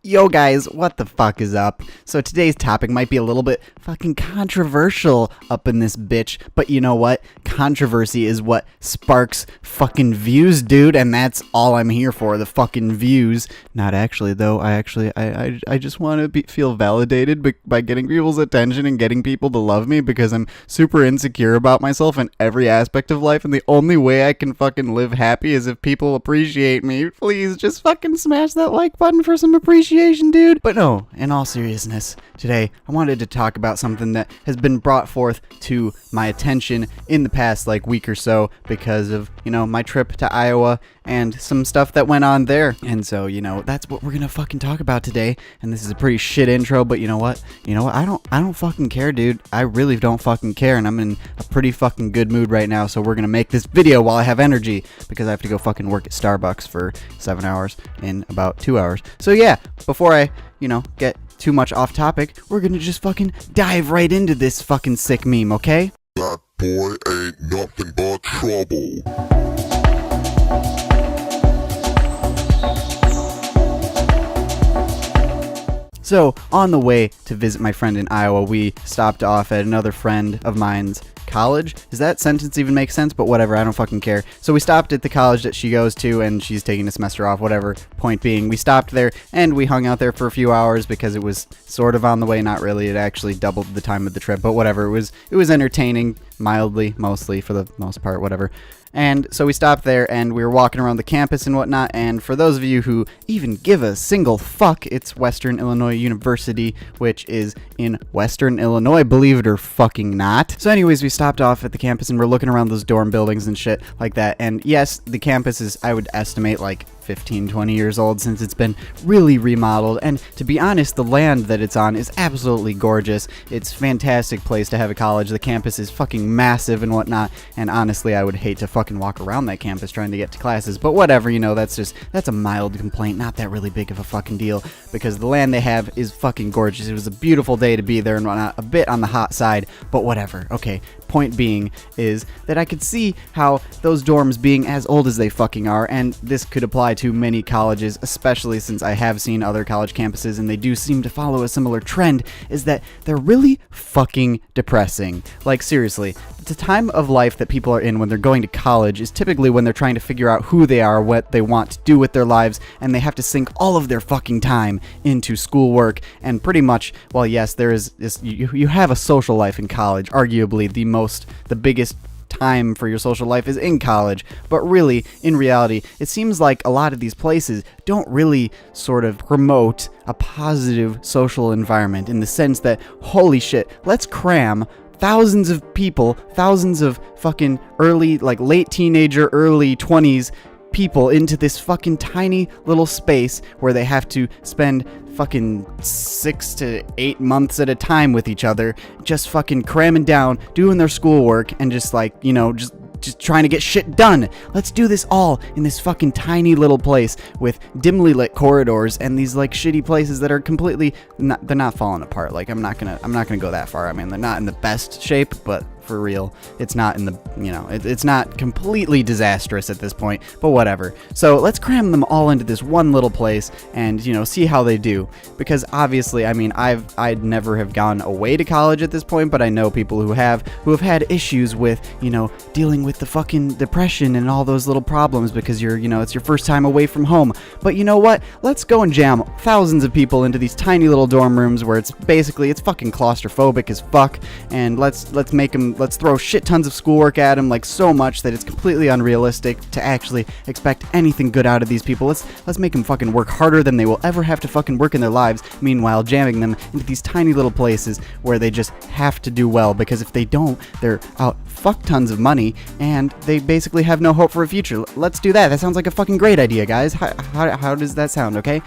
Yo guys, what the fuck is up? So today's topic might be a little bit fucking controversial up in this bitch, but you know what? Controversy is what sparks fucking views, dude, and that's all I'm here for, the fucking views. Not actually, though. I just want to feel validated by getting people's attention and getting people to love me because I'm super insecure about myself in every aspect of life, and the only way I can fucking live happy is if people appreciate me. Please, just fucking smash that like button for some appreciation, dude. But no, in all seriousness, today I wanted to talk about something that has been brought forth to my attention in the past week or so because of, my trip to Iowa and some stuff that went on there. And so, that's what we're gonna fucking talk about today. And this is a pretty shit intro, but you know what? I don't fucking care, dude. I really don't fucking care, and I'm in a pretty fucking good mood right now, so we're gonna make this video while I have energy because I have to go fucking work at Starbucks for 7 hours in about 2 hours. So yeah, before I, get too much off topic, we're gonna just fucking dive right into this fucking sick meme, okay? That boy ain't nothing but trouble. So, on the way to visit my friend in Iowa, we stopped off at another friend of mine's college. Does that sentence even make sense? But whatever, I don't fucking care. So we stopped at the college that she goes to, and she's taking a semester off, whatever. Point being, we stopped there, and we hung out there for a few hours because it was sort of on the way, not really. It actually doubled the time of the trip, but whatever. It was entertaining, mildly, mostly, for the most part, whatever. And so we stopped there, and we were walking around the campus and whatnot, and for those of you who even give a single fuck, it's Western Illinois University, which is in Western Illinois, believe it or fucking not. So anyways, we stopped off at the campus, and we're looking around those dorm buildings and shit like that, and yes, the campus is, I would estimate, 15, 20 years old since it's been really remodeled, and to be honest, the land that it's on is absolutely gorgeous. It's a fantastic place to have a college. The campus is fucking massive and whatnot, and honestly, I would hate to fucking walk around that campus trying to get to classes, but whatever, that's a mild complaint, not that really big of a fucking deal, because the land they have is fucking gorgeous. It was a beautiful day to be there and whatnot, a bit on the hot side, but whatever. Okay, point being is that I could see how those dorms being as old as they fucking are, and this could apply to many colleges, especially since I have seen other college campuses and they do seem to follow a similar trend, is that they're really fucking depressing. Seriously, the time of life that people are in when they're going to college is typically when they're trying to figure out who they are, what they want to do with their lives, and they have to sink all of their fucking time into schoolwork, and pretty much, well, yes, there is this, you have a social life in college. Arguably the biggest time for your social life is in college, but really, in reality, it seems like a lot of these places don't really sort of promote a positive social environment in the sense that, holy shit, let's cram thousands of people, thousands of fucking late teenager, early 20s people into this fucking tiny little space where they have to spend fucking 6 to 8 months at a time with each other, just fucking cramming down, doing their schoolwork, and just just trying to get shit done. Let's do this all in this fucking tiny little place with dimly lit corridors and these shitty places that are completely they're not falling apart. I'm not gonna go that far. I mean, they're not in the best shape, but for real, it's not in the, it's not completely disastrous at this point, but whatever. So let's cram them all into this one little place and, see how they do. Because obviously, I mean, I'd never have gone away to college at this point, but I know people who have had issues with, dealing with the fucking depression and all those little problems because you're, it's your first time away from home. But you know what? Let's go and jam thousands of people into these tiny little dorm rooms where it's fucking claustrophobic as fuck, and let's throw shit tons of schoolwork at them, so much that it's completely unrealistic to actually expect anything good out of these people. Let's make them fucking work harder than they will ever have to fucking work in their lives, meanwhile jamming them into these tiny little places where they just have to do well, because if they don't, they're out fuck tons of money and they basically have no hope for a future. Let's do that. That sounds like a fucking great idea, guys. How does that sound, okay?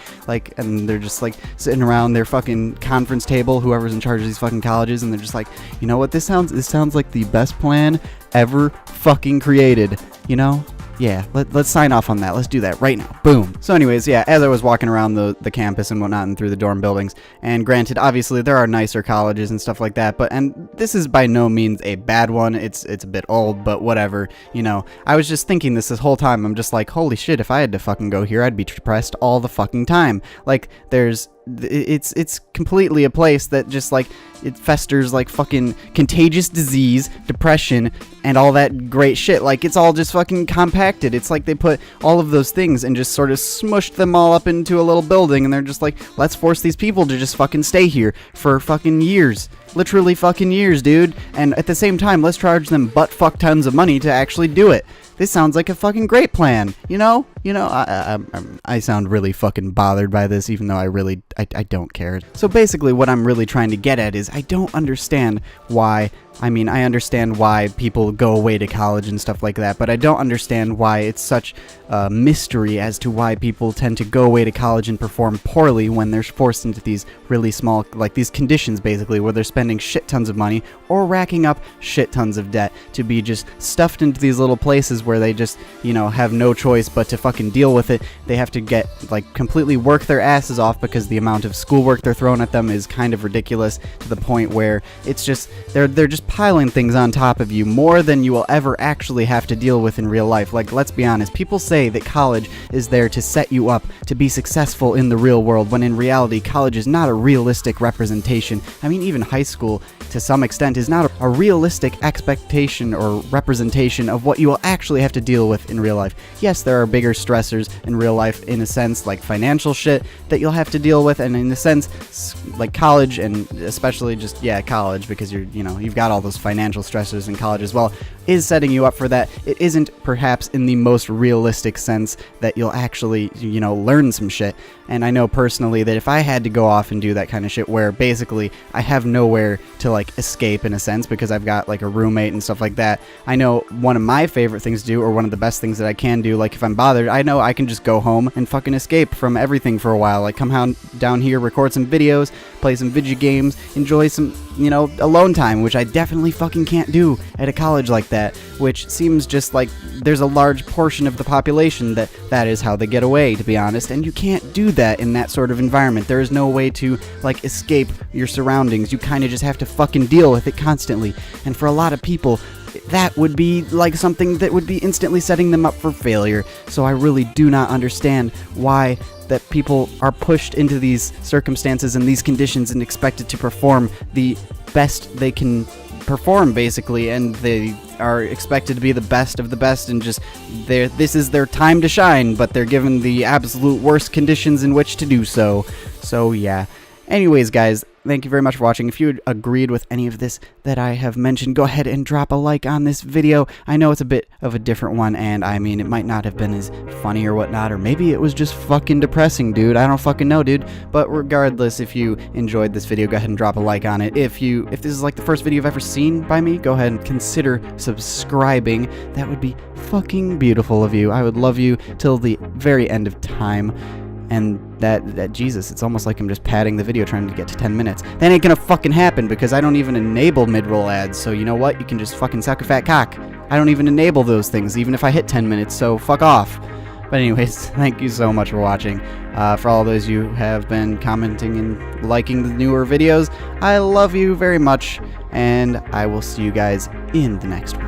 And they're just sitting around their fucking conference table, whoever's in charge of these fucking colleges, and they're just you know what, this sounds like the best plan ever fucking created, Yeah, let's sign off on that. Let's do that right now. Boom. So anyways, yeah, as I was walking around the campus and whatnot and through the dorm buildings, and granted, obviously there are nicer colleges and stuff like that, and this is by no means a bad one. It's a bit old, but whatever. You know, I was just thinking this whole time. I'm just like, holy shit, if I had to fucking go here, I'd be depressed all the fucking time. Like, it's completely a place that just, like, it festers like fucking contagious disease, depression, and all that great shit. Like, it's all just fucking compacted. It's like they put all of those things and just sort of smushed them all up into a little building, and they're just like, let's force these people to just fucking stay here for fucking years. Literally fucking years, dude. And at the same time, let's charge them butt-fuck tons of money to actually do it. This sounds like a fucking great plan, you know? I sound really fucking bothered by this, even though I don't care. So basically what I'm really trying to get at is I don't understand why. I mean, I understand why people go away to college and stuff like that, but I don't understand why it's such a mystery as to why people tend to go away to college and perform poorly when they're forced into these really small, like these conditions basically, where they're spending shit tons of money or racking up shit tons of debt to be just stuffed into these little places where they just, have no choice but to fucking deal with it. They have to get, like, completely work their asses off because the amount of schoolwork they're throwing at them is kind of ridiculous, to the point where it's just, they're just piling things on top of you more than you will ever actually have to deal with in real life. Like, let's be honest, people say that college is there to set you up to be successful in the real world, when in reality, college is not a realistic representation. I mean, even high school, to some extent, is not a realistic expectation or representation of what you will actually have to deal with in real life. Yes, there are bigger stressors in real life, in a sense, like financial shit that you'll have to deal with, and in a sense, like college, and especially just, college, because you've got all those financial stressors in college as well, is setting you up for that. It isn't perhaps in the most realistic sense that you'll actually, learn some shit. And I know personally that if I had to go off and do that kind of shit, where basically I have nowhere to, like, escape in a sense, because I've got, like, a roommate and stuff like that, I know one of my favorite things to do, or one of the best things that I can do, like, if I'm bothered, I know I can just go home and fucking escape from everything for a while. Like, come down here, record some videos, play some video games, enjoy some, alone time, which I definitely fucking can't do at a college like that, which seems just like there's a large portion of the population that is how they get away, to be honest, and you can't do that in that sort of environment. There is no way to, like, escape your surroundings. You kind of just have to fucking deal with it constantly, and for a lot of people, that would be like something that would be instantly setting them up for failure. So I really do not understand why that people are pushed into these circumstances and these conditions and expected to perform the best they can perform, basically, and they are expected to be the best of the best, and just this is their time to shine, but they're given the absolute worst conditions in which to do so. So yeah. Anyways, guys, thank you very much for watching. If you agreed with any of this that I have mentioned, go ahead and drop a like on this video. I know it's a bit of a different one, and I mean, it might not have been as funny or whatnot, or maybe it was just fucking depressing, dude. I don't fucking know, dude. But regardless, if you enjoyed this video, go ahead and drop a like on it. If this is like the first video you've ever seen by me, go ahead and consider subscribing. That would be fucking beautiful of you. I would love you till the very end of time. And that Jesus, it's almost like I'm just padding the video trying to get to 10 minutes. That ain't gonna fucking happen, because I don't even enable mid-roll ads, so you know what? You can just fucking suck a fat cock. I don't even enable those things, even if I hit 10 minutes, so fuck off. But anyways, thank you so much for watching. For all those you have been commenting and liking the newer videos, I love you very much, and I will see you guys in the next one.